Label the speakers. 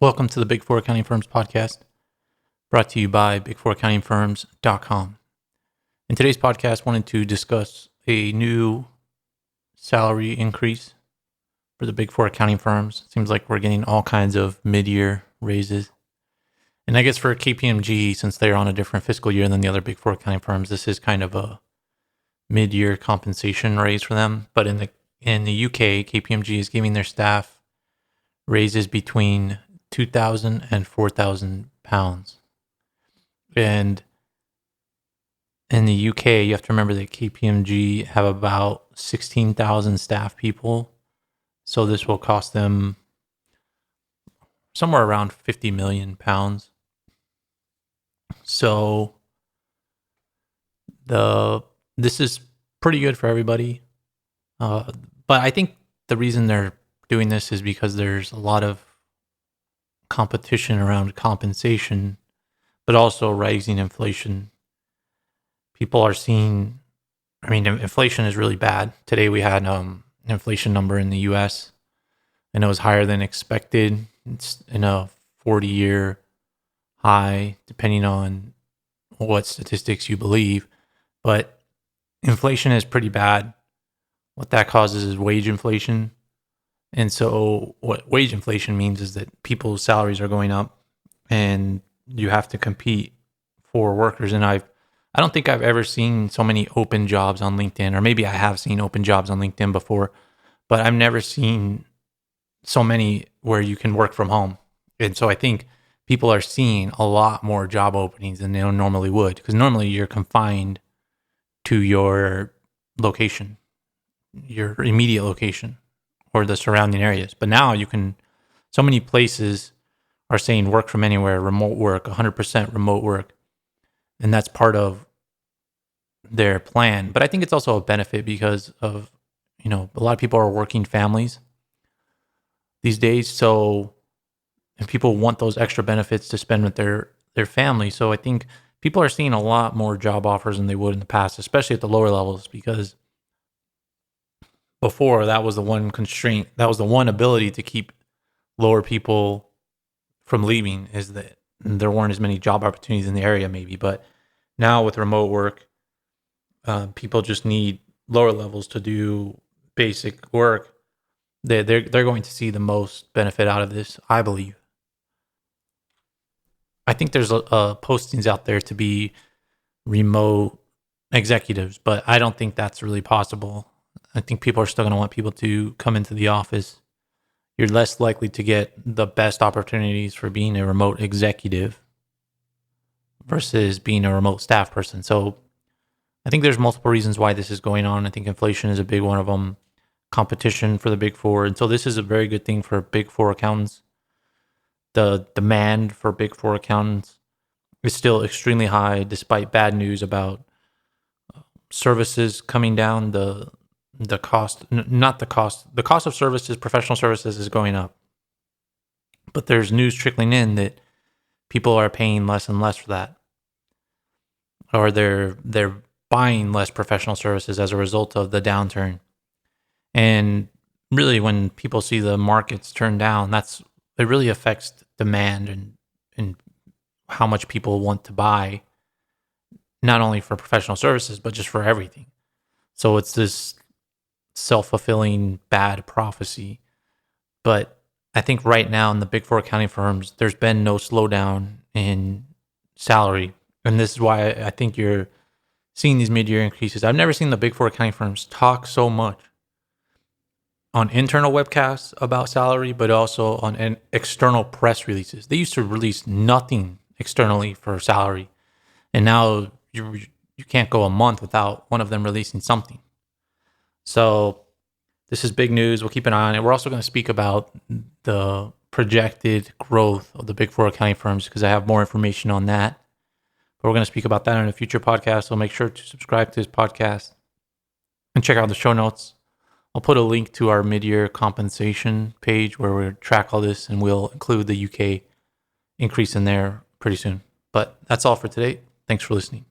Speaker 1: Welcome to the Big Four Accounting Firms podcast, brought to you by big4accountingfirms.com. In today's podcast, I wanted to discuss a new salary increase for the Big Four accounting firms. It seems like we're getting all kinds of mid-year raises. And I guess for KPMG, since they're on a different fiscal year than the other Big Four accounting firms, this is kind of a mid-year compensation raise for them. But in the UK, KPMG is giving their staff raises between £2,000 and £4,000. And in the UK, you have to remember that KPMG have about 16,000 staff people. So this will cost them somewhere around £50 million. So this is pretty good for everybody. But I think the reason they're doing this is because there's a lot of competition around compensation, but also rising inflation. People are seeing, inflation is really bad. Today we had an inflation number in the US, and it was higher than expected. It's in a 40-year high, depending on what statistics you believe. But inflation is pretty bad. What that causes is wage inflation. And so what wage inflation means is that people's salaries are going up and you have to compete for workers. And I don't think I've ever seen so many open jobs on LinkedIn, or maybe I have seen open jobs on LinkedIn before, but I've never seen so many where you can work from home. And so I think people are seeing a lot more job openings than they normally would, because normally you're confined to your location, your immediate location, or the surrounding areas. But now so many places are saying work from anywhere, remote work, 100% remote work. And that's part of their plan. But I think it's also a benefit because of, a lot of people are working families these days. So, and people want those extra benefits to spend with their family. So I think people are seeing a lot more job offers than they would in the past, especially at the lower levels, because before, that was the one constraint, that was the one ability to keep lower people from leaving, is that there weren't as many job opportunities in the area maybe. But now with remote work, people just need lower levels to do basic work. They're going to see the most benefit out of this, I believe. I think there's postings out there to be remote executives, but I don't think that's really possible. I think people are still going to want people to come into the office. You're less likely to get the best opportunities for being a remote executive versus being a remote staff person. So I think there's multiple reasons why this is going on. I think inflation is a big one of them. Competition for the Big Four. And so this is a very good thing for Big Four accountants. The demand for Big Four accountants is still extremely high, despite bad news about services coming down. The cost of services, professional services, is going up. But there's news trickling in that people are paying less and less for that, or they're buying less professional services as a result of the downturn. And really, when people see the markets turn down, it really affects demand and how much people want to buy, not only for professional services, but just for everything. So it's this self-fulfilling bad prophecy. But I think right now in the Big Four accounting firms, there's been no slowdown in salary. And this is why I think you're seeing these mid-year increases. I've never seen the Big Four accounting firms talk so much on internal webcasts about salary, but also on external press releases. They used to release nothing externally for salary. And now you can't go a month without one of them releasing something. So this is big news. We'll keep an eye on it. We're also going to speak about the projected growth of the Big Four accounting firms, because I have more information on that. But we're going to speak about that in a future podcast. So make sure to subscribe to this podcast and check out the show notes. I'll put a link to our mid-year compensation page where we track all this, and we'll include the UK increase in there pretty soon. But that's all for today. Thanks for listening.